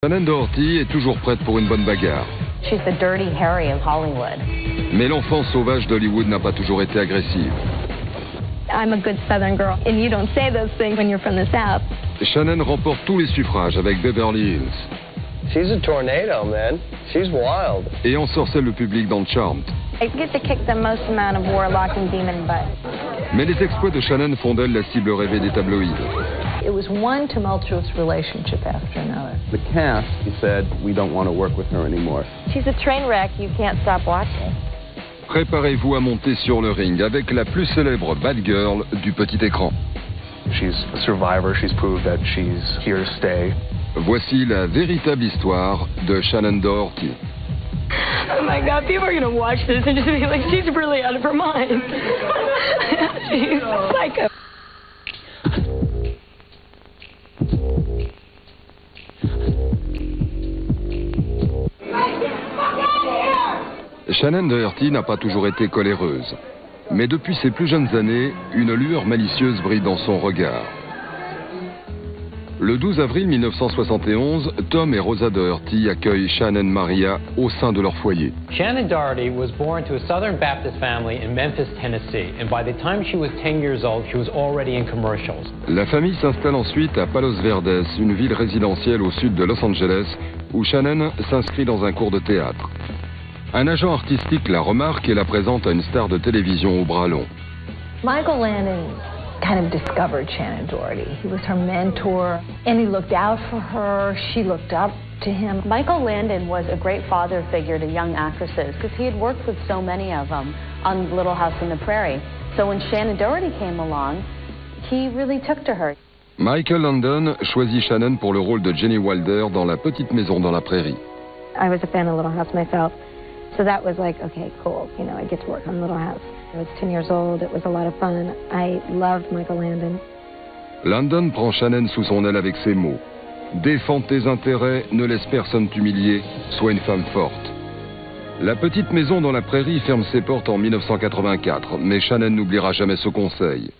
Shannen Doherty est toujours prête pour une bonne bagarre. She's the Dirty Harry of Hollywood. Mais l'enfant sauvage d'Hollywood n'a pas toujours été agressive. I'm a good Southern girl, and you don't say those things when you're from the South. Shannen remporte tous les suffrages avec Beverly Hills. She's a tornado, man. She's wild. Et ensorcelle le public dans Charmed. I get to kick the most amount of warlock and demon butt. Mais les exploits de Shannen font d'elle la cible rêvée des tabloïds. It was one tumultuous relationship after another. The cast, he said, we don't want to work with her anymore. She's a train wreck you can't stop watching. Préparez-vous à monter sur le ring avec la plus célèbre bad girl du petit écran. She's a survivor. She's proved that she's here to stay. Voici la véritable histoire de Shannen Doherty. Oh my God, people are going to watch this and just be like, she's really out of her mind. She's psycho. Shannen Doherty n'a pas toujours été coléreuse. Mais depuis ses plus jeunes années, une lueur malicieuse brille dans son regard. Le 12 avril 1971, Tom et Rosa Doherty accueillent Shannen Maria au sein de leur foyer. Shannen Doherty was born to a Southern Baptist family in Memphis, Tennessee, and by the time she was 10 years old, she was already in commercials. La famille s'installe ensuite à Palos Verdes, une ville résidentielle au sud de Los Angeles, où Shannen s'inscrit dans un cours de théâtre. Un agent artistique la remarque et la présente à une star de télévision au bras long. Michael Landon kind of discovered Shannen Doherty. He was her mentor, and he looked out for her. She looked up to him. Michael Landon was a great father figure to young actresses because he had worked with so many of them on Little House on the Prairie. So when Shannen Doherty came along, he really took to her. Michael Landon choisit Shannen pour le rôle de Jenny Wilder dans La Petite Maison dans la Prairie. I was a fan of Little House myself, so that was like, okay, cool. You know, I get to work on Little House. I was 10 years old. It was a lot of fun. I loved Michael Landon. Landon prend Shannen sous son aile avec ces mots. Défends tes intérêts, ne laisse personne t'humilier, sois une femme forte. La Petite Maison dans la Prairie ferme ses portes en 1984, mais Shannen n'oubliera jamais ce conseil.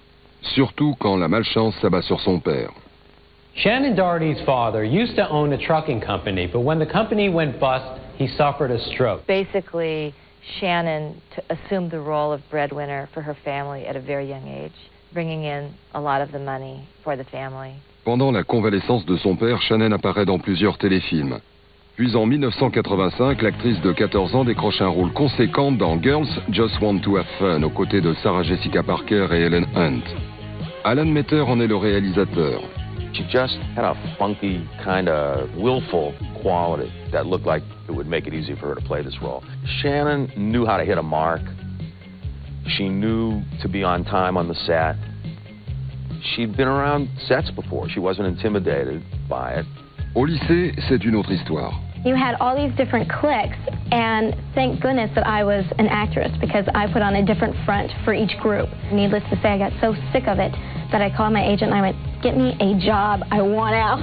Surtout quand la malchance s'abat sur son père. Shannen Doherty's father used to own a trucking company, but when the company went bust, he suffered a stroke. Basically, Shannen assumed the role of breadwinner for her family at a very young age, bringing in a lot of the money for the family. Pendant la convalescence de son père, Shannen apparaît dans plusieurs téléfilms. Puis en 1985, l'actrice de 14 ans décroche un rôle conséquent dans Girls Just Want to Have Fun, aux côtés de Sarah Jessica Parker et Helen Hunt. Alan Metter en est le réalisateur. She just had a funky, kind of willful quality that looked like it would make it easy for her to play this role. Shannen knew how to hit a mark. She knew to be on time on the set. She'd been around sets before. She wasn't intimidated by it. Au lycée, c'est une autre histoire. You had all these different cliques, and thank goodness that I was an actress because I put on a different front for each group. Needless to say, I got so sick of it that I called my agent and I went, get me a job, I want out.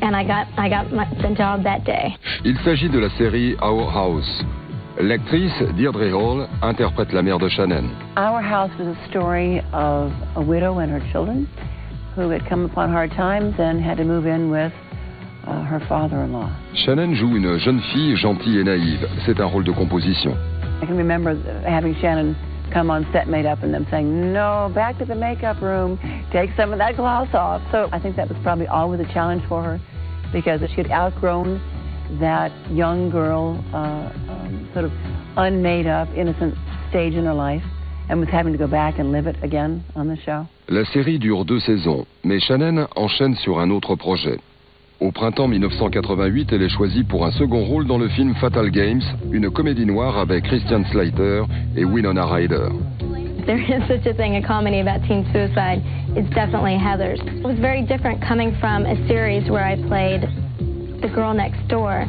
And I got the job that day. Il s'agit de la série Our House. L'actrice Deirdre Hall interprète la mère de Shannen. Our House was a story of a widow and her children who had come upon hard times and had to move in with her father-in-law. Shannen joue une jeune fille gentille et naïve. C'est un rôle de composition. I can remember having Shannen come on set made up and them saying, no, back to the makeup room, take some of that gloss off. So I think that was probably always a challenge for her because she had outgrown that young girl, sort of unmade up, innocent stage in her life and was having to go back and live it again on the show. La série dure 2 saisons, mais Shannen enchaîne sur un autre projet. Au printemps 1988, elle est choisie pour un second rôle dans le film Fatal Games, une comédie noire avec Christian Slater et Winona Ryder. There is such a thing, a comedy about teen suicide. It's definitely Heathers. It was very different coming from a series where I played the girl next door.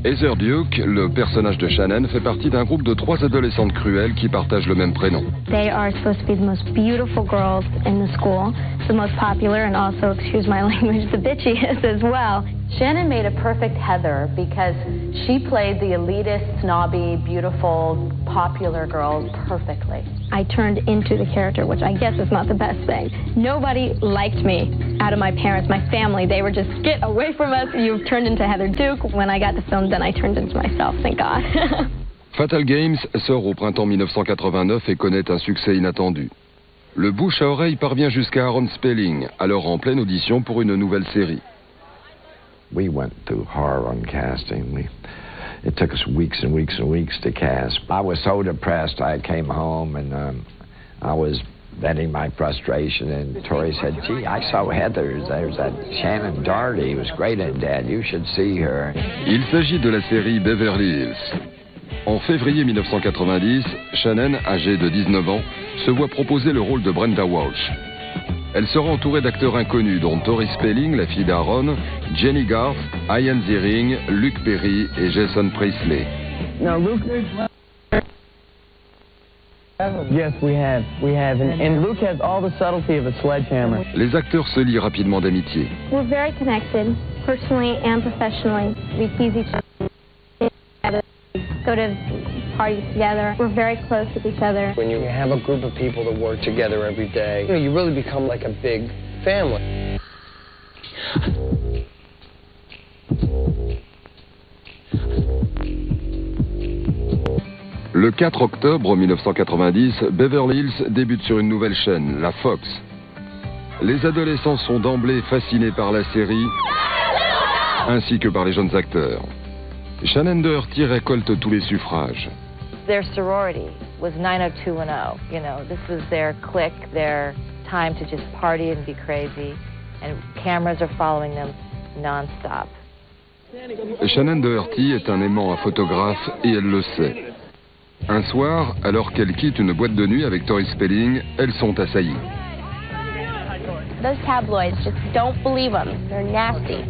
Heather Duke, le personnage de Shannen, fait partie d'un groupe de 3 adolescentes cruelles qui partagent le même prénom. They are supposed to be the most beautiful girls in the school, the most popular, and also, excuse my language, the bitchiest as well. Shannen made a perfect Heather because she played the elitist, snobby, beautiful, popular girl perfectly. I turned into the character, which I guess is not the best thing. Nobody liked me out of my parents, my family. They were just, get away from us, you've turned into Heather Duke. When I got the film, then I turned into myself, thank God. Fatal Games sort au printemps 1989 et connaît un succès inattendu. Le bouche à oreille parvient jusqu'à Aaron Spelling, alors en pleine audition pour une nouvelle série. We went through horror on casting. It took us weeks and weeks and weeks to cast. I was so depressed. I came home and I was venting my frustration, and Tori said, "Gee, I saw Heather. There's that Shannen Doherty. It was great in Dad. You should see her." Il s'agit de la série Beverly Hills. En février 1990, Shannen, âgée de 19 ans, se voit proposer le rôle de Brenda Walsh. Elle sera entourée d'acteurs inconnus dont Tori Spelling, la fille d'Aaron, Jenny Garth, Ian Ziering, Luke Perry et Jason Priestley. Now, Luke. Yes, we have, and Luke has all the subtlety of a sledgehammer. Les acteurs se lient rapidement d'amitié. We're very connected, personally and professionally. We tease each other, go to parties together. We're very close with each other. When you have a group of people that work together every day, you really become like a big family. Le 4 octobre 1990, Beverly Hills débute sur une nouvelle chaîne, la Fox. Les adolescents sont d'emblée fascinés par la série, ainsi que par les jeunes acteurs. Shannen Doherty récolte tous les suffrages. Their sorority was 90210. You know, this was their clique, their time to just party and be crazy, and cameras are following them non-stop. Shannen Doherty est un aimant à photographe et elle le sait. Un soir, alors qu'elle quitte une boîte de nuit avec Tori Spelling, elles sont assaillies. Those tabloids, just don't believe them. They're nasty.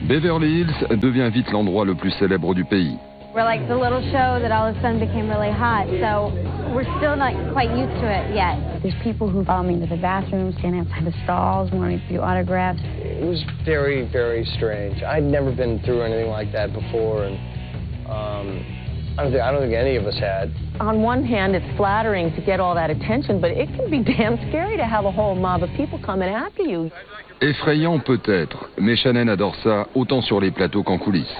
Beverly Hills devient vite l'endroit le plus célèbre du pays. We're like the little show that all of a sudden became really hot, so we're still not quite used to it yet. There's people who follow me into the bathroom, standing outside the stalls, wanting a few autographs. It was very, very strange. I'd never been through anything like that before, and I don't think any of us had. On one hand, it's flattering to get all that attention, but it can be damn scary to have a whole mob of people coming after you. Effrayant peut-être, mais Shannen adore ça autant sur les plateaux qu'en coulisses.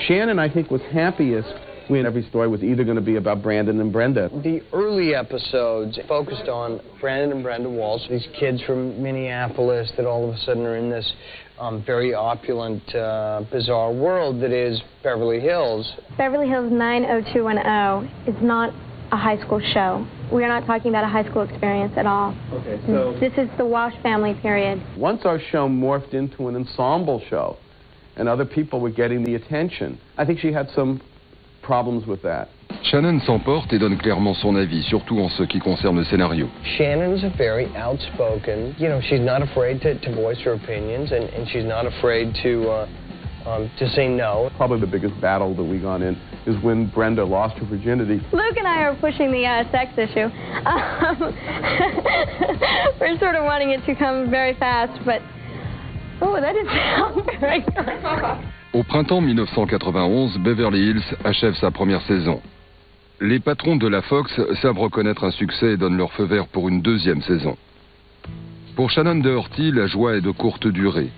Shannen, I think, was happiest when every story was either going to be about Brandon and Brenda. The early episodes focused on Brandon and Brenda Walsh, these kids from Minneapolis that all of a sudden are in this very opulent, bizarre world that is Beverly Hills. Beverly Hills 90210 is not a high school show. We are not talking about a high school experience at all. Okay, so this is the Walsh family period. Once our show morphed into an ensemble show, and other people were getting the attention, I think she had some problems with that. Shannen s'emporte et donne clairement son avis, surtout en ce qui concerne le scénario. Shannon's a very outspoken, she's not afraid to voice her opinions, and she's not afraid to say no. Probably the biggest battle that we got in is when Brenda lost her virginity. Luke and I are pushing the sex issue. We're sort of wanting it to come very fast, but oh, that didn't sound very good. Au printemps 1991, Beverly Hills achève sa première saison. Les patrons de la Fox savent reconnaître un succès et donnent leur feu vert pour une deuxième saison. Pour Shannen Doherty, la joie est de courte durée.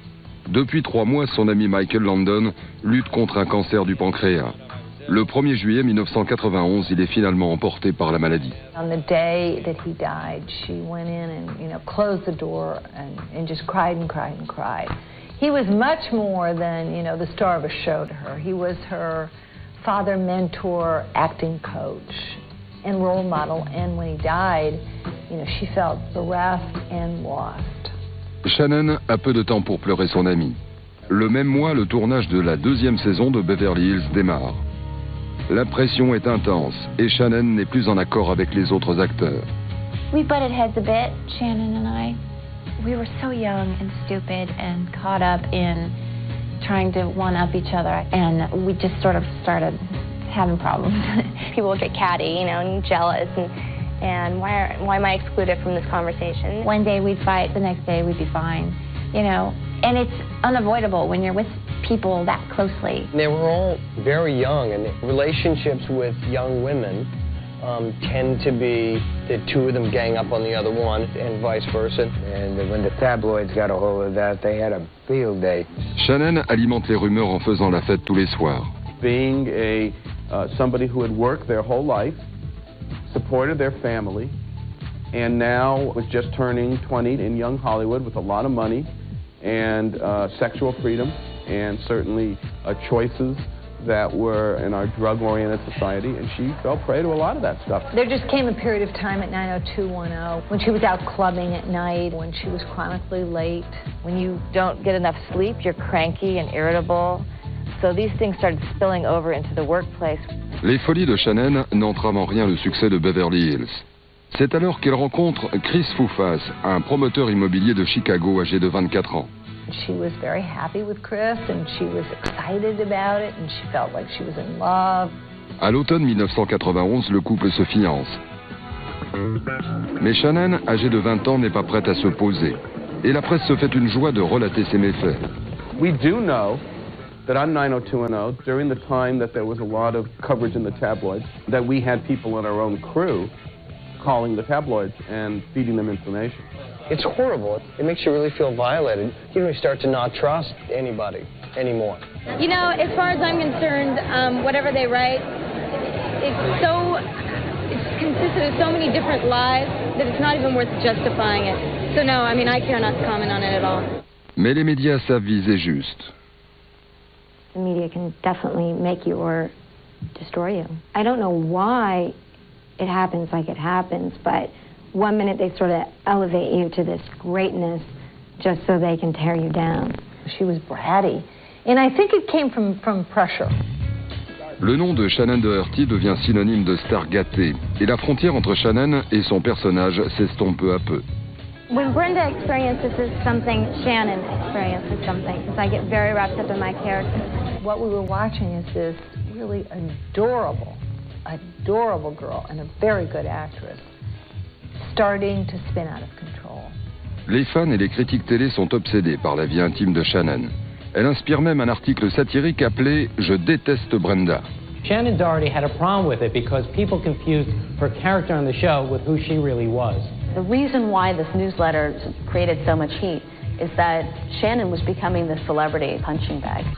Depuis 3 mois, son ami Michael Landon lutte contre un cancer du pancréas. Le 1er juillet 1991, il est finalement emporté par la maladie. On the day that he died, she went in and, closed the door and just cried and cried and cried. He was much more than, the star of a show to her. He was her father, mentor, acting coach, and role model. And when he died, she felt bereft and lost. Shannen a peu de temps pour pleurer son ami. Le même mois, le tournage de la deuxième saison de Beverly Hills démarre. La pression est intense et Shannen n'est plus en accord avec les autres acteurs. We butted heads a bit, Shannen and I. We were so young and stupid and caught up in trying to one-up each other, and we just sort of started having problems. People would get catty, and jealous, and why am I excluded from this conversation? One day we'd fight, the next day we'd be fine, and it's unavoidable when you're with people that closely. They were all very young, and relationships with young women tend to be the two of them gang up on the other one, and vice versa. And when the tabloids got a hold of that, they had a field day. Shannen alimente les rumeurs en faisant la fête tous les soirs. Being somebody who had worked their whole life, supported their family, and now was just turning 20 in young Hollywood with a lot of money and sexual freedom and certainly choices that were in our drug-oriented society, and she fell prey to a lot of that stuff. There just came a period of time at 90210 when she was out clubbing at night, when she was chronically late. When you don't get enough sleep, you're cranky and irritable. So these things started spilling over into the workplace. Les folies de Shannen n'entament en rien le succès de Beverly Hills. C'est alors qu'elle rencontre Chris Fufas, un promoteur immobilier de Chicago âgé de 24 ans. She was very happy with Chris, and she was excited about it, and she felt like she was in love. À l'automne 1991, le couple se fiance. Mais Shannen, âgée de 20 ans, n'est pas prête à se poser. Et la presse se fait une joie de relater ses méfaits. We do know that on 90210, during the time that there was a lot of coverage in the tabloids, that we had people in our own crew calling the tabloids and feeding them information. It's horrible. It makes you really feel violated. You really start to not trust anybody anymore. You know, as far as I'm concerned, whatever they write, it's consisted of so many different lies that it's not even worth justifying it. So no, I mean, I care not to comment on it at all. Mais les médias savent viser juste. The media can definitely make you or destroy you. I don't know why it happens like it happens, but one minute they sort of elevate you to this greatness just so they can tear you down. She was bratty, and I think it came from pressure. Le nom de Shannen Doherty devient synonyme de star gâtée, et la frontière entre Shannen et son personnage s'estompe peu à peu. When Brenda experiences something, Shannen experiences something, because I get very wrapped up in my character. What we were watching is this really adorable girl and a very good actress starting to spin out of control. Les fans et les critiques télé sont obsédés par la vie intime de Shannen. Elle inspire même un article satirique appelé « Je déteste Brenda ». Shannen Doherty had a problem with it because people confused her character on the show with who she really was. The reason why this newsletter created so much heat is that Shannen was becoming the celebrity punching bag. «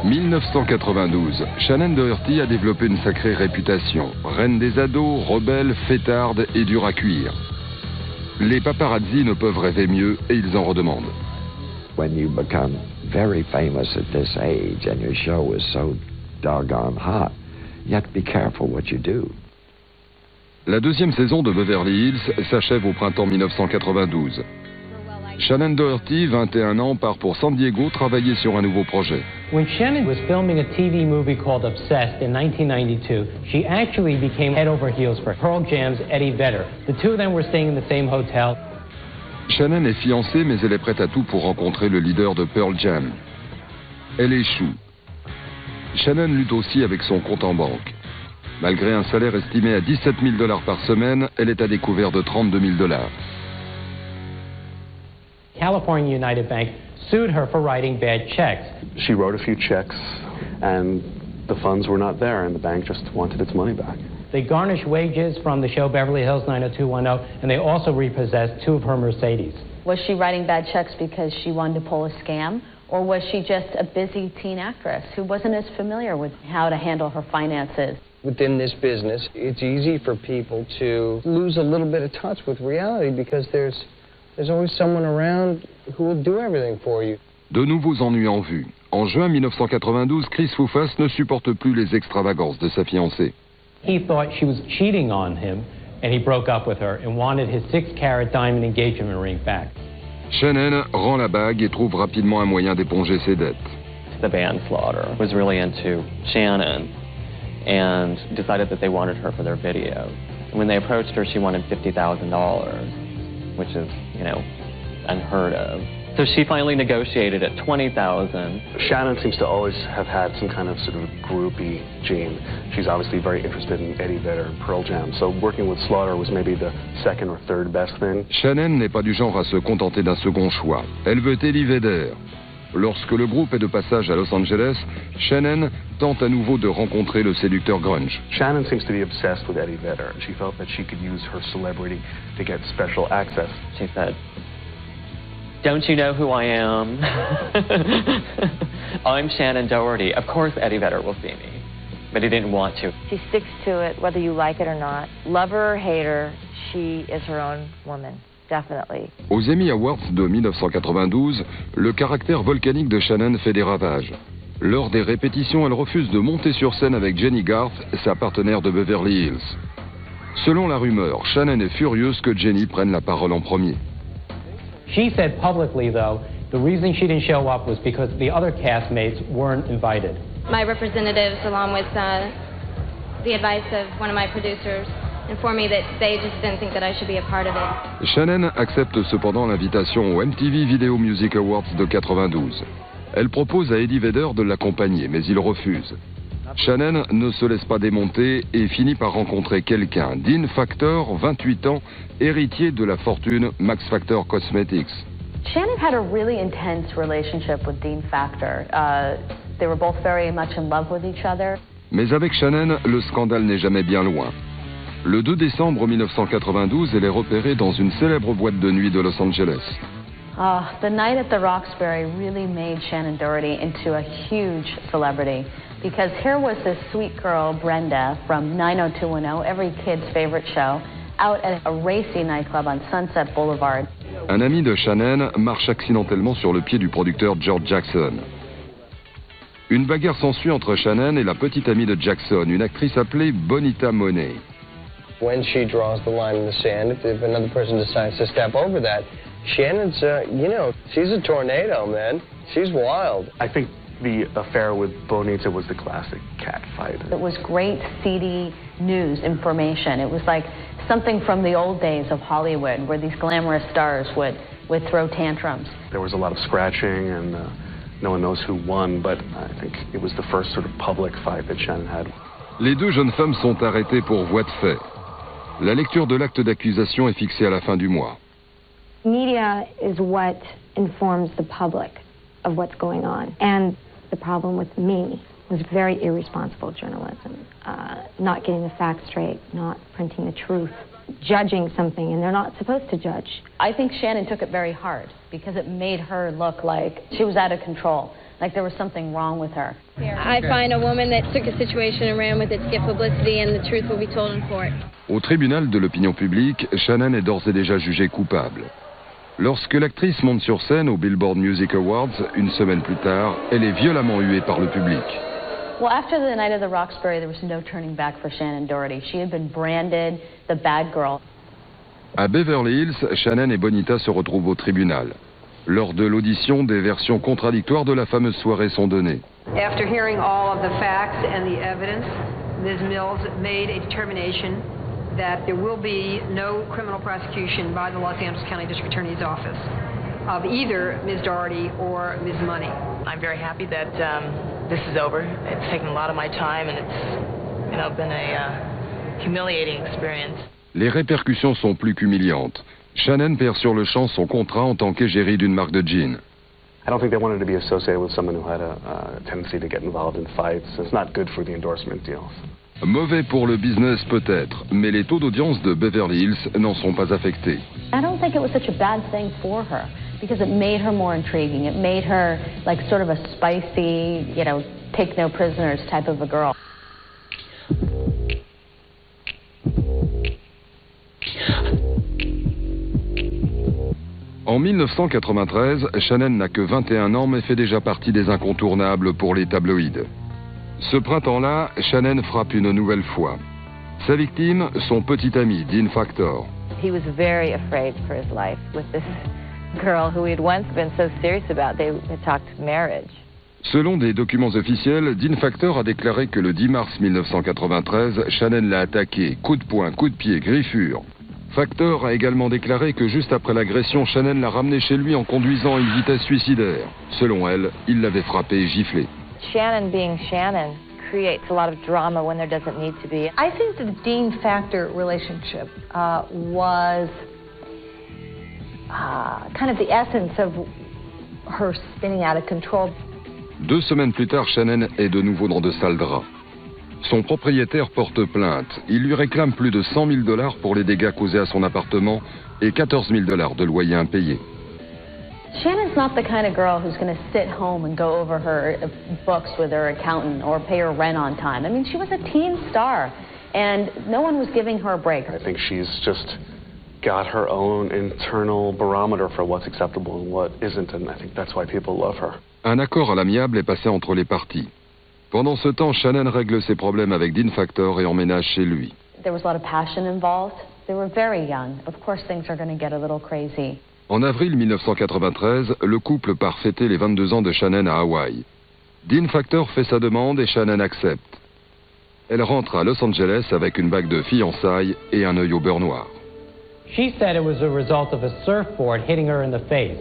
1992, Shannen Doherty a développé une sacrée réputation. Reine des ados, rebelle, fêtarde et dure à cuire. Les paparazzi ne peuvent rêver mieux et ils en redemandent. When you become very famous at this age and your show is so doggone hot, you have to be careful what you do. La deuxième saison de Beverly Hills s'achève au printemps 1992. Shannen Doherty, 21 ans, part pour San Diego travailler sur un nouveau projet. When Shannen was filming a TV movie called Obsessed in 1992, she actually became head over heels for Pearl Jam's Eddie Vedder. The two of them were staying in the same hotel. Shannen est fiancée, mais elle est prête à tout pour rencontrer le leader de Pearl Jam. Elle échoue. Shannen lutte aussi avec son compte en banque. Malgré un salaire estimé à $17 000 par semaine, elle est à découvert de $32 000. California United Bank sued her for writing bad checks. She wrote a few checks, and the funds were not there, and the bank just wanted its money back. They garnished wages from the show Beverly Hills 90210, and they also repossessed two of her Mercedes. Was she writing bad checks because she wanted to pull a scam, or was she just a busy teen actress who wasn't as familiar with how to handle her finances? Within this business, it's easy for people to lose a little bit of touch with reality because there's always someone around who will do everything for you. De nouveaux ennuis en vue. En juin 1992, Chris Fufas ne supporte plus les extravagances de sa fiancée. He thought she was cheating on him, and he broke up with her and wanted his 6-carat diamond engagement ring back. Shannen rend la bague et trouve rapidement un moyen d'éponger ses dettes. The manslaughter was really into Shannen and decided that they wanted her for their video. When they approached her, she wanted $50,000, which is, unheard of. So she finally negotiated at $20,000. Shannen seems to always have had some kind of sort of groupie gene. She's obviously very interested in Eddie Vedder and Pearl Jam, so working with Slaughter was maybe the second or third best thing. Shannen n'est pas du genre à se contenter d'un second choix. Elle veut Eddie Vedder. Lorsque le groupe est de passage à Los Angeles, Shannen tente à nouveau de rencontrer le séducteur grunge. Shannen seems to be obsessed with Eddie Vedder, and she felt that she could use her celebrity to get special access. She said, "Don't you know who I am? I'm Shannen Doherty. Of course Eddie Vedder will see me." But he didn't want to. She sticks to it, whether you like it or not. Love her or hate her, she is her own woman. Definitely. Aux Emmy Awards de 1992, le caractère volcanique de Shannen fait des ravages. Lors des répétitions, elle refuse de monter sur scène avec Jenny Garth, sa partenaire de Beverly Hills. Selon la rumeur, Shannen est furieuse que Jenny prenne la parole en premier. She said publicly, though, the reason she didn't show up was because the other castmates weren't invited. My representatives, along with the advice of one of my producers, informed me that they just didn't think that I should be a part of it. Shannen accepte cependant l'invitation au MTV Video Music Awards de 92. Elle propose à Eddie Vedder de l'accompagner, mais il refuse. Shannen ne se laisse pas démonter et finit par rencontrer quelqu'un, Dean Factor, 28 ans, héritier de la fortune Max Factor Cosmetics. Shannen had a really intense relationship with Dean Factor. They were both very much in love with each other. Mais avec Shannen, le scandale n'est jamais bien loin. Le 2 décembre 1992, elle est repérée dans une célèbre boîte de nuit de Los Angeles. The night at the Roxbury really made Shannen Doherty into a huge celebrity because here was this sweet girl, Brenda, from 90210, every kid's favorite show, out at a racy nightclub on Sunset Boulevard. Un ami de Shannen marche accidentellement sur le pied du producteur George Jackson. Une bagarre s'ensuit entre Shannen et la petite amie de Jackson, une actrice appelée Bonita Monet. When she draws the line in the sand, if another person decides to step over that, Shannon's, she's a tornado, man. She's wild. I think the affair with Bonita was the classic cat fight. It was great, seedy news information. It was like something from the old days of Hollywood where these glamorous stars would throw tantrums. There was a lot of scratching and no one knows who won, but I think it was the first sort of public fight that Shannen had. Les deux jeunes femmes sont arrêtées pour voie de fait. La lecture de l'acte d'accusation est fixée à la fin du mois. Media is what informs the public of what's going on. And the problem with me was very irresponsible journalism. Not getting the facts straight, not printing the truth, judging something, and they're not supposed to judge. I think Shannen took it very hard because it made her look like she was out of control, like there was something wrong with her. I find a woman that took a situation and ran with it to get publicity, and the truth will be told in court. Au tribunal de l'opinion publique, Shannen est d'ores et déjà jugée coupable. Lorsque l'actrice monte sur scène au Billboard Music Awards, une semaine plus tard, elle est violemment huée par le public. Well, after the night of the Roxbury, there was no turning back for Shannen Doherty. She had been branded the bad girl. À Beverly Hills, Shannen et Bonita se retrouvent au tribunal. Lors de l'audition, des versions contradictoires de la fameuse soirée sont données. After hearing all of the facts and the evidence, Ms. Mills made a determination that there will be no criminal prosecution by the Los Angeles County District Attorney's Office of either Ms. Doherty or Ms. Money. I'm very happy that this is over. It's taken a lot of my time, and it's been a humiliating experience. Les répercussions sont plus qu'humiliantes. Shannen perd sur le champ son contrat en tant qu'égérie d'une marque de jeans. I don't think they wanted to be associated with someone who had a tendency to get involved in fights. It's not good for the endorsement deals. Mauvais pour le business peut-être, mais les taux d'audience de Beverly Hills n'en sont pas affectés. I don't think it was such a bad thing for her because it made her more intriguing. It made her like sort of a spicy, take no prisoners type of a girl. En 1993, Shannen n'a que 21 ans mais fait déjà partie des incontournables pour les tabloïds. Ce printemps-là, Shannen frappe une nouvelle fois. Sa victime, son petit ami, Dean Factor. He was very afraid for his life with this girl who he had once been so serious about. They had talked marriage. Selon des documents officiels, Dean Factor a déclaré que le 10 mars 1993, Shannen l'a attaqué, coup de poing, coup de pied, griffure. Factor a également déclaré que juste après l'agression, Shannen l'a ramené chez lui en conduisant à une vitesse suicidaire. Selon elle, il l'avait frappé et giflé. Shannon being Shannon creates a lot of drama when there doesn't need to be. I think the Dean Factor relationship was kind of the essence of her spinning out of control. 2 semaines plus tard, Shannen est de nouveau dans de sales draps. Son propriétaire porte plainte. Il lui réclame plus de $100 000 pour les dégâts causés à son appartement et $14 000 de loyer impayé. Shannon's not the kind of girl who's going to sit home and go over her books with her accountant or pay her rent on time. I mean, she was a teen star, and no one was giving her a break. I think she's just got her own internal barometer for what's acceptable and what isn't, and I think that's why people love her. Un accord à l'amiable est passé entre les parties. Pendant ce temps, Shannen règle ses problèmes avec Dean Factor et emménage chez lui. There was a lot of passion involved. They were very young. Of course, things are going to get a little crazy. En avril 1993, le couple part fêter les 22 ans de Shannen à Hawaï. Dean Factor fait sa demande et Shannen accepte. Elle rentre à Los Angeles avec une bague de fiançailles et un œil au beurre noir. She said it was a result of a surfboard hitting her in the face.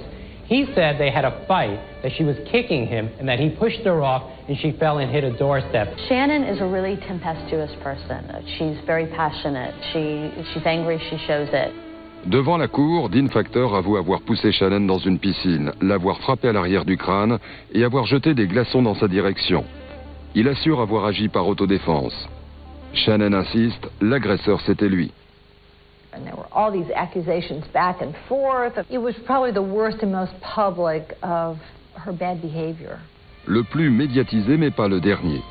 He said they had a fight, that she was kicking him, and that he pushed her off and she fell and hit a doorstep. Shannon is a really tempestuous person. She's very passionate. She's angry, she shows it. Devant la cour, Dean Factor avoue avoir poussé Shannen dans une piscine, l'avoir frappé à l'arrière du crâne et avoir jeté des glaçons dans sa direction. Il assure avoir agi par autodéfense. Shannen insiste, l'agresseur c'était lui. And there were all these accusations back and forth. It was probably the worst and most public of her bad behavior. Le plus médiatisé mais pas le dernier.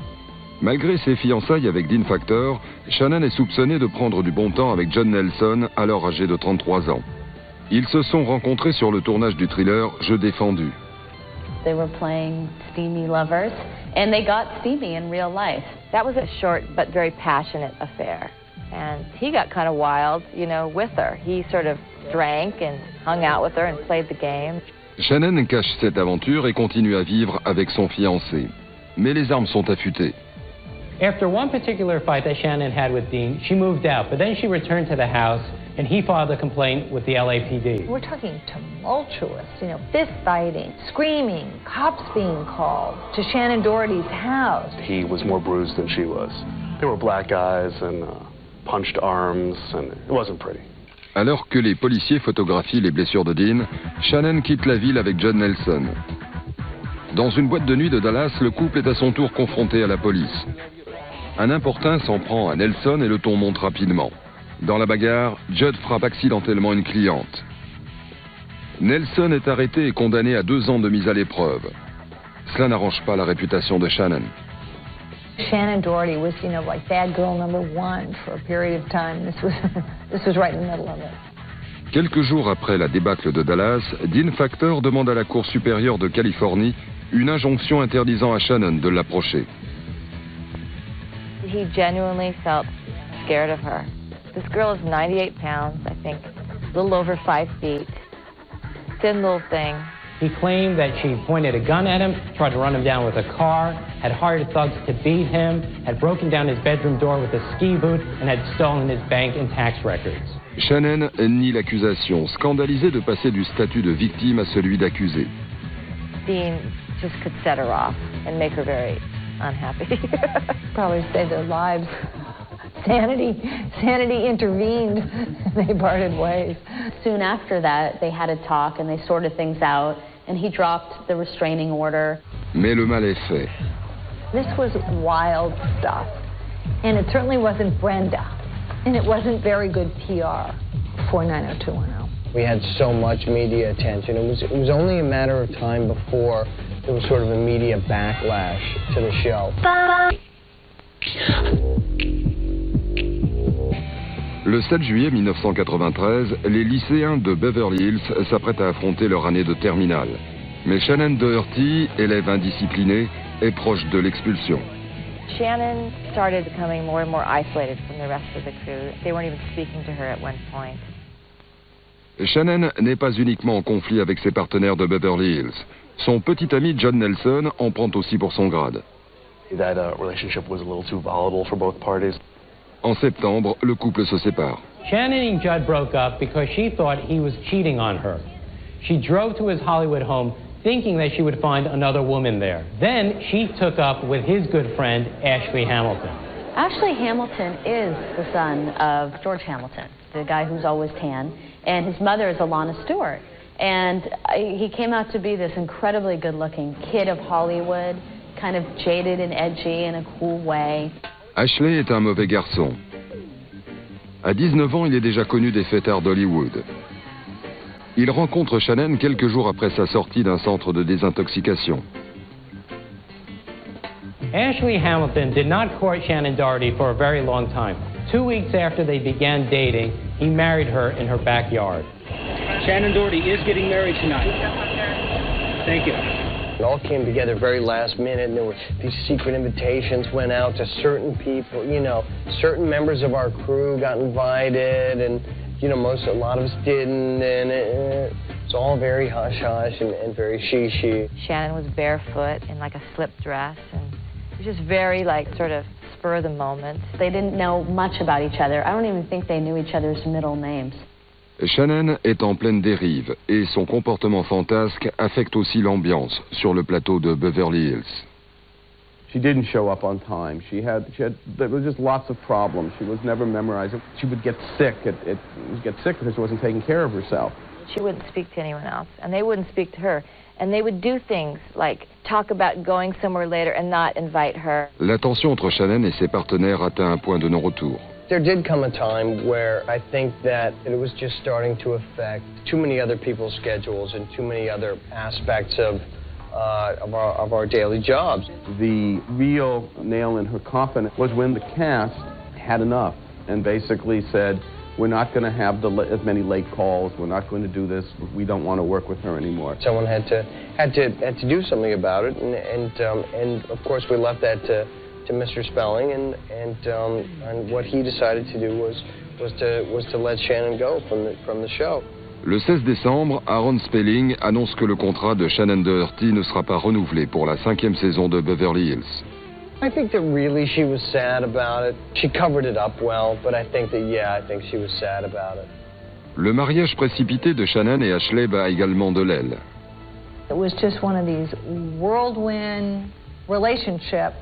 Malgré ses fiançailles avec Dean Factor, Shannen est soupçonnée de prendre du bon temps avec John Nelson, alors âgé de 33 ans. Ils se sont rencontrés sur le tournage du thriller Jeu défendu. They were playing steamy lovers, and they got steamy in real life. That was a short but very passionate affair. And he got kind of wild, you know, with her. He sort of drank and hung out with her and played the game. Shannen cache cette aventure et continue à vivre avec son fiancé. Mais les armes sont affûtées. After one particular fight that Shannen had with Dean, she moved out, but then she returned to the house and he filed a complaint with the LAPD. We're talking tumultuous, you know, fist fighting, screaming, cops being called to Shannen Doherty's house. He was more bruised than she was. There were black eyes and punched arms, and it wasn't pretty. Alors que les policiers photographient les blessures de Dean, Shannen quitte la ville avec John Nelson. Dans une boîte de nuit de Dallas, le couple est à son tour confronté à la police. Un importun s'en prend à Nelson et le ton monte rapidement. Dans la bagarre, Judd frappe accidentellement une cliente. Nelson est arrêté et condamné à 2 ans de mise à l'épreuve. Cela n'arrange pas la réputation de Shannen. Shannen Doherty was, you know, like bad girl number 1 for a period of time. This was right in the middle of it. Quelques jours après la débâcle de Dallas, Dean Factor demande à la Cour supérieure de Californie une injonction interdisant à Shannen de l'approcher. He genuinely felt scared of her. This girl is 98 pounds, I think, a little over 5 feet, thin little thing. He claimed that she pointed a gun at him, tried to run him down with a car, had hired thugs to beat him, had broken down his bedroom door with a ski boot, and had stolen his bank and tax records. Shannen nie l'accusation, scandalisée de passer du statut de victime à celui d'accusé. Dean just could set her off and make her very unhappy. Probably saved their lives. Sanity intervened. They parted ways. Soon after that, they had a talk and they sorted things out, and he dropped the restraining order. Mais le mal est fait. This was wild stuff, and it certainly wasn't Brenda, and it wasn't very good PR for 90210. We had so much media attention. It was only a matter of time before there was sort of a media backlash to the show. Le 7 juillet 1993, les lycéens de Beverly Hills s'apprêtent à affronter leur année de terminale. Mais Shannen Doherty, élève indisciplinée, est proche de l'expulsion. Shannen started becoming more and more isolated from the rest of the crew. They weren't even speaking to her at one point. Shannen n'est pas uniquement en conflit avec ses partenaires de Beverly Hills. Son petit ami John Nelson en prend aussi pour son grade. That relationship was a little too volatile for both parties. En septembre, le couple se sépare. Shannen and Judd broke up because she thought he was cheating on her. She drove to his Hollywood home thinking that she would find another woman there. Then she took up with his good friend, Ashley Hamilton. Ashley Hamilton is the son of George Hamilton, the guy who's always tan, and his mother is Alana Stewart. And he came out to be this incredibly good-looking kid of Hollywood, kind of jaded and edgy in a cool way. Ashley est un mauvais garçon. À 19 ans, il est déjà connu des fêtards d'Hollywood. Il rencontre Shannen quelques jours après sa sortie d'un centre de désintoxication. Ashley Hamilton did not court Shannen Doherty for a very long time. 2 weeks after they began dating, he married her in her backyard. Shannen Doherty is getting married tonight. Thank you. It all came together very last minute, and there were these secret invitations went out to certain people. You know, certain members of our crew got invited, and you know, a lot of us didn't, and it's all very hush-hush and very she. Shannen was barefoot in like a slip dress, and it was just very like sort of spur of the moment. They didn't know much about each other. I don't even think they knew each other's middle names. Shannen est en pleine dérive et son comportement fantasque affecte aussi l'ambiance sur le plateau de Beverly Hills. She didn't show up on time. There was just lots of problems. She was never memorizing. She would get sick. She'd get sick because she wasn't taking care of herself. She wouldn't speak to anyone else, and they wouldn't speak to her. And they would do things like talk about going somewhere later and not invite her. La tension entre Shannen et ses partenaires atteint un point de non-retour. There did come a time where I think that it was just starting to affect too many other people's schedules and too many other aspects of our daily jobs. The real nail in her coffin was when the cast had enough and basically said, we're not going to have as many late calls. We're not going to do this. We don't want to work with her anymore. Someone had to do something about it, and of course we left that to Mr. Spelling, and what he decided to do was to let Shannen go from the show. Le 16 décembre, Aaron Spelling annonce que le contrat de Shannen Doherty ne sera pas renouvelé pour la 5e saison de Beverly Hills. I think that really she was sad about it. She covered it up well, but I think she was sad about it. Le mariage précipité de Shannen et Ashley bat également de l'aile. It was just one of these whirlwind relationships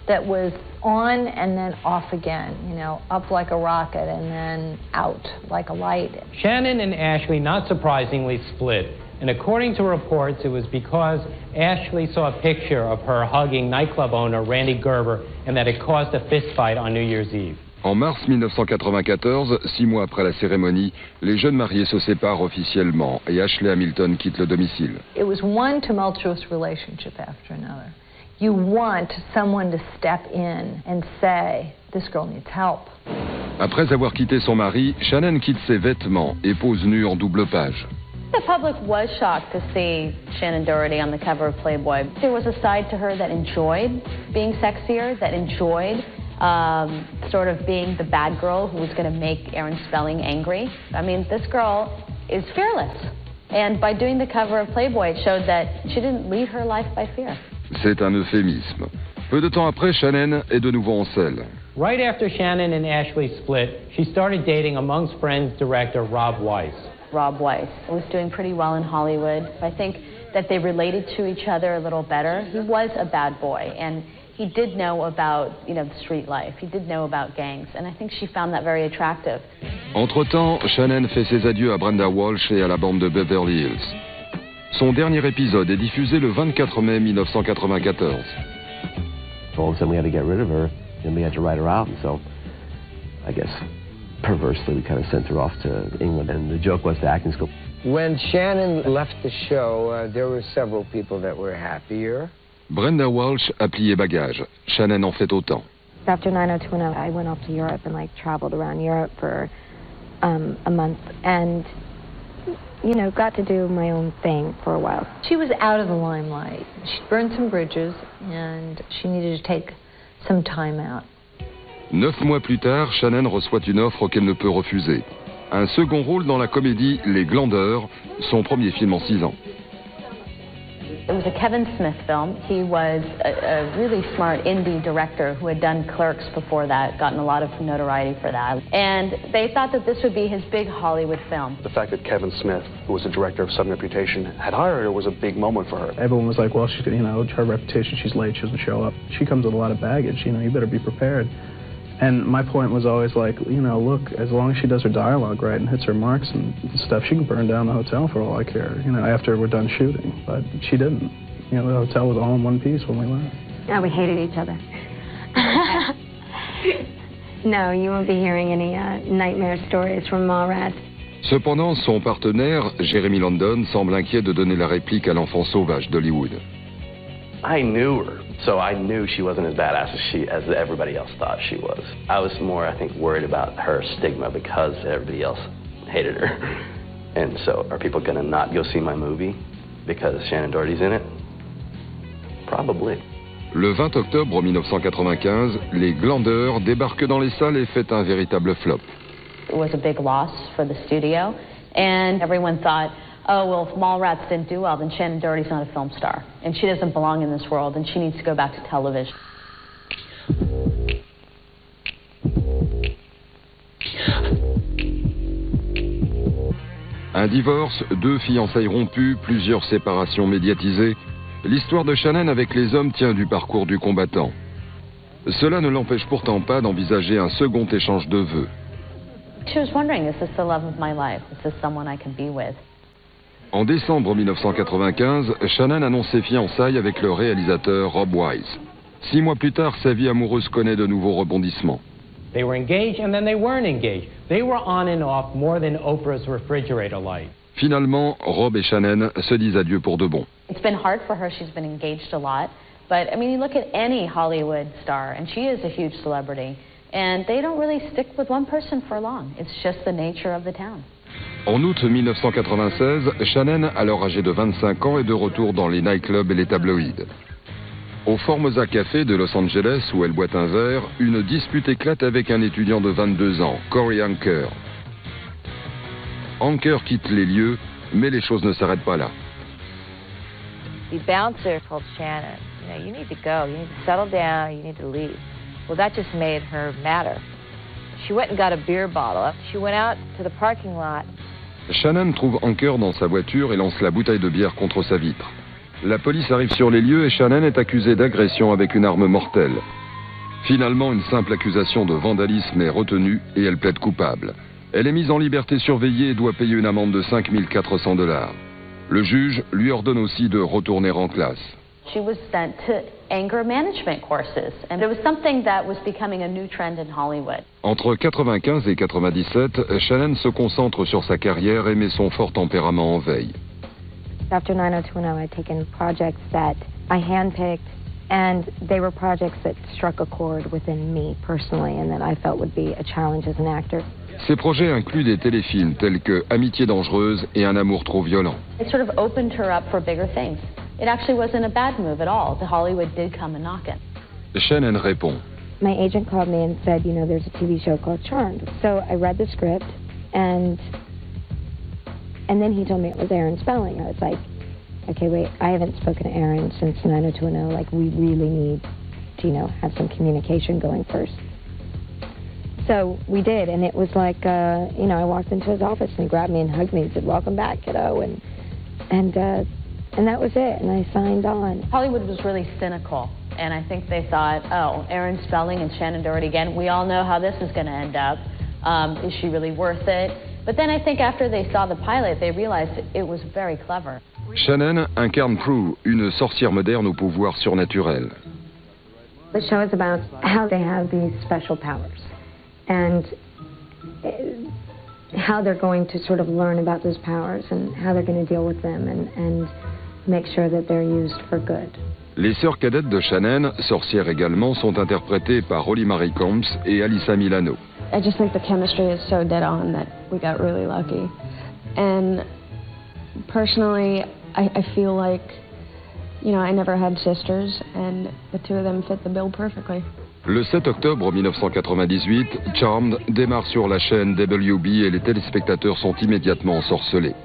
that was on and then off again, you know, up like a rocket and then out like a light. Shannen and Ashley, not surprisingly, split. And according to reports, it was because Ashley saw a picture of her hugging nightclub owner Randy Gerber and that it caused a fistfight on New Year's Eve. En mars 1994, 6 mois après la cérémonie, les jeunes mariés se séparent officiellement et Ashley Hamilton quitte le domicile. It was one tumultuous relationship after another. You want someone to step in and say, this girl needs help. Après avoir quitté son mari, Shannen quitte ses vêtements et pose nue en double page. The public was shocked to see Shannen Doherty on the cover of Playboy. There was a side to her that enjoyed being sexier, that enjoyed sort of being the bad girl who was going to make Aaron Spelling angry. I mean, this girl is fearless. And by doing the cover of Playboy, it showed that she didn't lead her life by fear. C'est un euphémisme. Peu de temps après, Shannen est de nouveau en selle. Right after Shannen and Ashley split, she started dating amongst friends director Rob Weiss. Rob Weiss was doing pretty well in Hollywood. I think that they related to each other a little better. He was a bad boy, and he did know about, you know, the street life. He did know about gangs, and I think she found that very attractive. Entre-temps, Shannen fait ses adieux à Brenda Walsh et à la bande de Beverly Hills. Son dernier épisode est diffusé le 24 mai 1994. All of a sudden we had to get rid of her, and we had to write her out, and so I guess perversely we kind of sent her off to England, and the joke was to acting school. When Shannen left the show, there were several people that were happier. Brenda Walsh a plié bagage. Shannen en fait autant. After 90210, I went off to Europe and traveled around Europe for a month and, you know, got to do my own thing for a while. She was out of the limelight. She'd burned some bridges and she needed to take some time out. 9 mois plus tard, Shannen reçoit une offre qu'elle ne peut refuser. Un second rôle dans la comédie Les Glandeurs, son premier film en 6 ans. It was a Kevin Smith film. He was a really smart indie director who had done Clerks before that, gotten a lot of notoriety for that. And they thought that this would be his big Hollywood film. The fact that Kevin Smith, who was a director of some reputation, had hired her was a big moment for her. Everyone was like, well, she's, you know, her reputation, she's late, she doesn't show up. She comes with a lot of baggage, you know, you better be prepared. And my point was always like, you know, look, as long as she does her dialogue right and hits her marks and stuff, she can burn down the hotel for all I care, you know, after we're done shooting. But she didn't. You know, the hotel was all in one piece when we left. Yeah, we hated each other. No, you won't be hearing any nightmare stories from Mallrats. Cependant, son partenaire, Jeremy London, semble inquiet de donner la réplique à l'enfant sauvage d'Hollywood. I knew her, so I knew she wasn't as badass as everybody else thought she was. I was more, I think, worried about her stigma because everybody else hated her. And so, are people going to not go see my movie because Shannen Doherty's in it? Probably. Le 20 octobre 1995, Les Glandeurs débarquent dans les salles et fait un véritable flop. It was a big loss for the studio, and everyone thought, oh, well, if Mallrats didn't do well, then Shannen Doherty's not a film star, and she doesn't belong in this world, and she needs to go back to television. Un divorce, 2 fiançailles rompues, plusieurs séparations médiatisées. L'histoire de Shannen avec les hommes tient du parcours du combattant. Cela ne l'empêche pourtant pas d'envisager un second échange de vœux. She was wondering, is this the love of my life? Is this someone I can be with? En décembre 1995, Shannen annonce ses fiançailles avec le réalisateur Rob Wise. 6 mois plus tard, sa vie amoureuse connaît de nouveaux rebondissements. They were engaged and then they weren't engaged. They were on and off more than Oprah's refrigerator light. Finalement, Rob et Shannen se disent adieu pour de bon. It's been hard for her. She's been engaged a lot. But, I mean, you look at any Hollywood star, and she is a huge celebrity, and they don't really stick with one person for long. It's just the nature of the town. En août 1996, Shannen, alors âgée de 25 ans, est de retour dans les nightclubs et les tabloïds. Au Formosa Café de Los Angeles, où elle boit un verre, une dispute éclate avec un étudiant de 22 ans, Corey Anker. Anker quitte les lieux, mais les choses ne s'arrêtent pas là. The bouncer told Shannen, you need to go, you need to settle down, you need to leave. Well, that just made her madder. She went and got a beer bottle. She went out to the parking lot. Shannen trouve Anker dans sa voiture et lance la bouteille de bière contre sa vitre. La police arrive sur les lieux et Shannen est accusée d'agression avec une arme mortelle. Finalement, une simple accusation de vandalisme est retenue et elle plaide coupable. Elle est mise en liberté surveillée et doit payer une amende de $5 400. Le juge lui ordonne aussi de retourner en classe. She was sent to anger management courses, and it was something that was becoming a new trend in Hollywood. Entre 95 et 97, Shannen se concentre sur sa carrière et met son fort tempérament en veille. After 90210, I'd taken projects that I handpicked, and they were projects that struck a chord within me personally, and that I felt would be a challenge as an actor. Ces projets incluent des téléfilms tels que Amitié dangereuse et Un amour trop violent. It sort of opened her up for bigger things. It actually wasn't a bad move at all. The Hollywood did come and knock it. Shannen répond. My agent called me and said, there's a TV show called Charmed. So I read the script, and then he told me it was Aaron Spelling. I was like, okay, wait, I haven't spoken to Aaron since 90210. Like, we really need to, have some communication going first. So we did, and it was like, I walked into his office and he grabbed me and hugged me and said, welcome back, kiddo, and that was it, and I signed on. Hollywood was really cynical, and I think they thought, oh, Aaron Spelling and Shannen Doherty again, we all know how this is going to end up. Is she really worth it? But then I think after they saw the pilot, they realized it was very clever. Shannen incarne Prue, une sorcière moderne au pouvoir surnaturel. The show is about how they have these special powers, and how they're going to sort of learn about those powers and how they're going to deal with them and make sure that they're used for good. Les sœurs cadettes de Shannen, sorcières également, sont interprétées par Holly Marie Combs et Alyssa Milano. I just think the chemistry is so dead on that we got really lucky. And personally, I feel like, I never had sisters, and the two of them fit the bill perfectly. Le 7 octobre 1998, Charmed démarre sur la chaîne WB et les téléspectateurs sont immédiatement ensorcelés.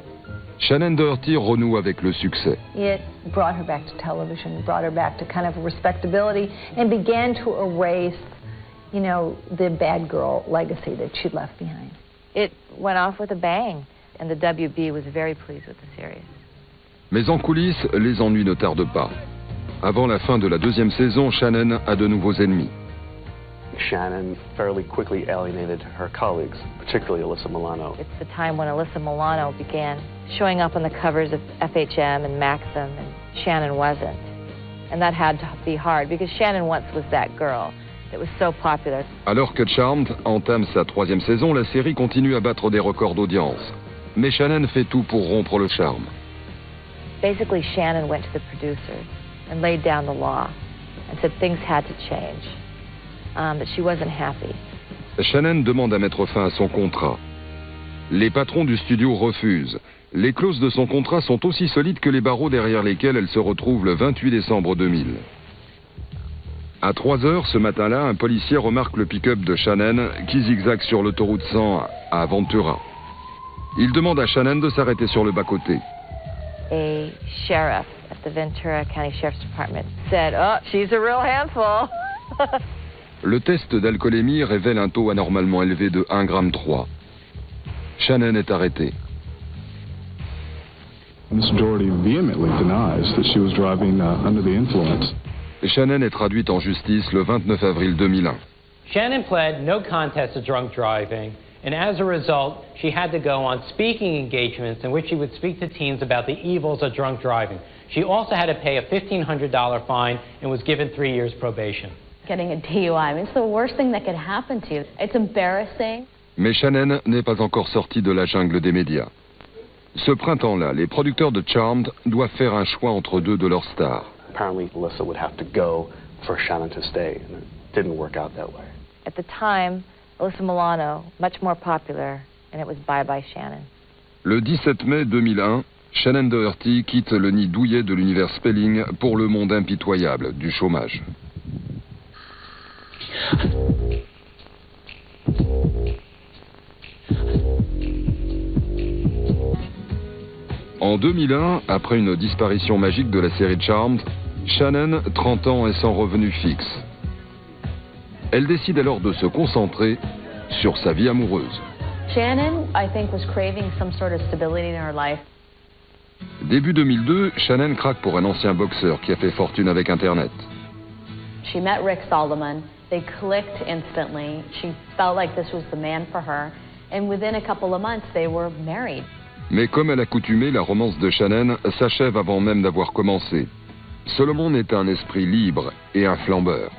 Shannen Doherty renoue avec le succès. It brought her back to television, brought her back to kind of respectability, and began to erase, you know, the bad girl legacy that she left behind. It went off with a bang, and the WB was very pleased with the series. Mais en coulisses, les ennuis ne tardent pas. Avant la fin de la deuxième saison, Shannen a de nouveaux ennemis. Shannen fairly quickly alienated her colleagues, particularly Alyssa Milano. It's the time when Alyssa Milano began showing up on the covers of FHM and Maxim, and Shannen wasn't. And that had to be hard, because Shannen once was that girl that was so popular. Alors que Charmed entame sa troisième saison, la série continue à battre des records d'audience. Mais Shannen fait tout pour rompre le charme. Basically, Shannen went to the producers and laid down the law and said things had to change, that she wasn't happy. Shannen demande à mettre fin à son contrat. Les patrons du studio refusent. Les clauses de son contrat sont aussi solides que les barreaux derrière lesquels elle se retrouve le 28 décembre 2000. À 3 heures ce matin-là, un policier remarque le pick-up de Shannen qui zigzague sur l'autoroute 100 à Ventura. Il demande à Shannen de s'arrêter sur le bas-côté. A sheriff at the Ventura County Sheriff's Department said, "Oh, she's a real handful." Le test d'alcoolémie révèle un taux anormalement élevé de 1,3 g. Shannen est arrêtée. Ms. Doherty vehemently denies that she was driving under the influence. Shannen est traduite en justice le 29 avril 2001. Shannen pled no contest to drunk driving, and as a result, she had to go on speaking engagements in which she would speak to teens about the evils of drunk driving. She also had to pay a $1,500 fine and was given 3 years probation. Getting a DUI, I mean, it's the worst thing that could happen to you. It's embarrassing. Mais Shannen n'est pas encore sortie de la jungle des médias. Ce printemps-là, les producteurs de Charmed doivent faire un choix entre deux de leurs stars. Apparently, Alyssa would have to go for Shannen to stay, and it didn't work out that way. At the time, Alyssa Milano, much more popular, and it was bye-bye Shannen. Le 17 mai 2001, Shannen Doherty quitte le nid douillet de l'univers Spelling pour le monde impitoyable du chômage. En 2001, après une disparition magique de la série Charmed, Shannen, 30 ans, est sans revenu fixe. Elle décide alors de se concentrer sur sa vie amoureuse. Shannen, I think, was craving some sort of stability in her life. Début 2002, Shannen craque pour un ancien boxeur qui a fait fortune avec Internet. She met Rick Solomon. They clicked instantly. She felt like this was the man for her. And within a couple of months, they were married. Mais comme à l'accoutumée, la romance de Shannen s'achève avant même d'avoir commencé. Solomon est un esprit libre et un flambeur.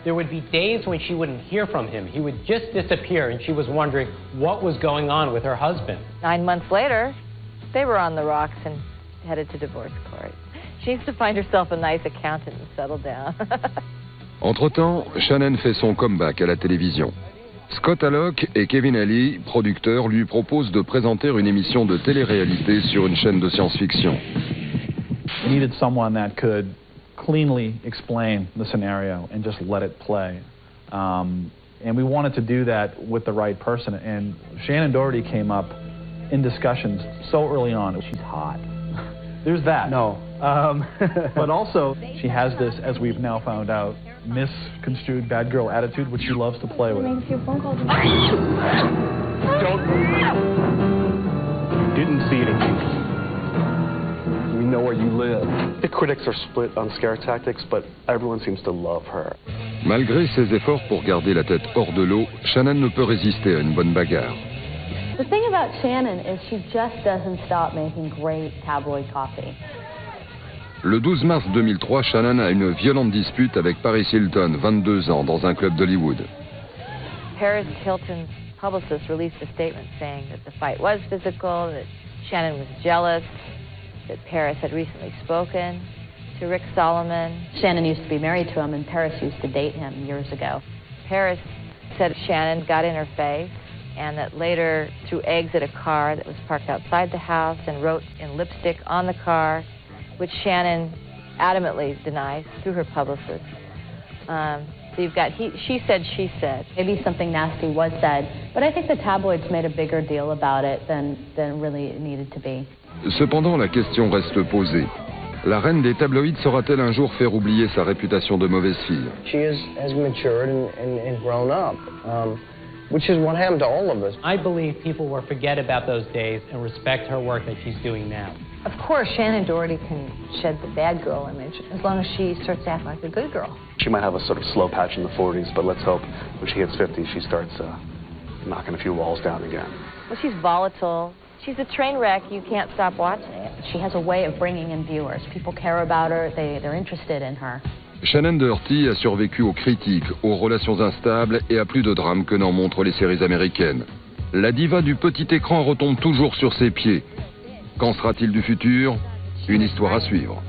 There would be days when she wouldn't hear from him. He would just disappear, and she was wondering what was going on with her husband. 9 months later, they were on the rocks and headed to divorce court. She needs to find herself a nice accountant and settle down. Entre-temps, Shannen fait son comeback à la télévision. Scott Allock et Kevin Alley, producteurs, lui proposent de présenter une émission de télé-réalité sur une chaîne de science-fiction. We needed someone that could cleanly explain the scenario and just let it play. And we wanted to do that with the right person. And Shannen Doherty came up in discussions so early on. She's hot. There's that. No. But also, she has this, as we've now found out, misconstrued bad girl attitude, which she loves to play with. Don't. You didn't see anything. We know where you live. The critics are split on scare tactics, but everyone seems to love her. Malgré ses efforts pour garder la tête hors de l'eau, Shannen ne peut résister à une bonne bagarre. The thing about Shannen is she just doesn't stop making great tabloid copy. Le 12 mars 2003, Shannen a une violente dispute avec Paris Hilton, 22 ans, dans un club d'Hollywood. Paris Hilton's publicist released a statement saying that the fight was physical, that Shannen was jealous, that Paris had recently spoken to Rick Solomon. Shannen used to be married to him, and Paris used to date him years ago. Paris said Shannen got in her face, and that later threw eggs at a car that was parked outside the house and wrote in lipstick on the car, which Shannen adamantly denies through her publicist. So you've got she said, she said. Maybe something nasty was said, but I think the tabloids made a bigger deal about it than really it needed to be. Cependant, la question reste posée. La reine des tabloïds saura-t-elle un jour faire oublier sa réputation de mauvaise fille? She has matured and grown up, which is what happened to all of us. I believe people will forget about those days and respect her work that she's doing now. Of course, Shannen Doherty can shed the bad girl image as long as she starts to act like a good girl. She might have a sort of slow patch in the 40s, but let's hope when she hits 50, she starts knocking a few walls down again. Well, she's volatile. She's a train wreck. You can't stop watching it. She has a way of bringing in viewers. People care about her. They're interested in her. Shannen Doherty a survécu aux critiques, aux relations instables et à plus de drames que n'en montrent les séries américaines. La diva du petit écran retombe toujours sur ses pieds. Qu'en sera-t-il du futur? Une histoire à suivre.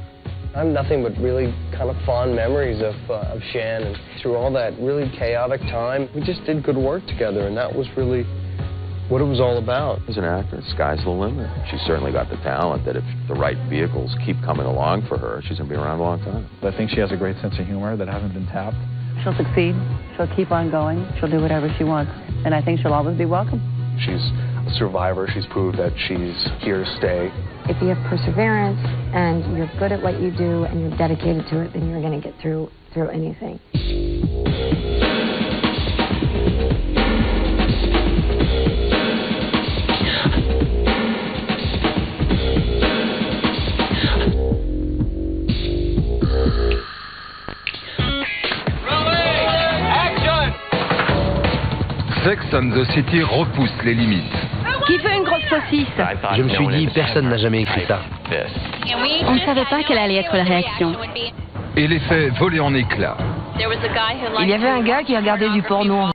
I have nothing but really kind of fond memories of Shannen. Through all that really chaotic time, we just did good work together, and that was really what it was all about. As an actor, sky's the limit. She's certainly got the talent that if the right vehicles keep coming along for her, she's going to be around a long time. I think she has a great sense of humor that hasn't been tapped. She'll succeed. She'll keep on going. She'll do whatever she wants. And I think she'll always be welcome. She's a survivor. She's proved that she's here to stay. If you have perseverance and you're good at what you do and you're dedicated to it, then you're going to get through anything. Sex and the City repousse les limites. Qui veut une grosse saucisse? Je me suis dit, personne n'a jamais écrit ça. On ne savait pas quelle allait être la réaction. Et l'effet volé en éclats. Il y avait un gars qui regardait du porno en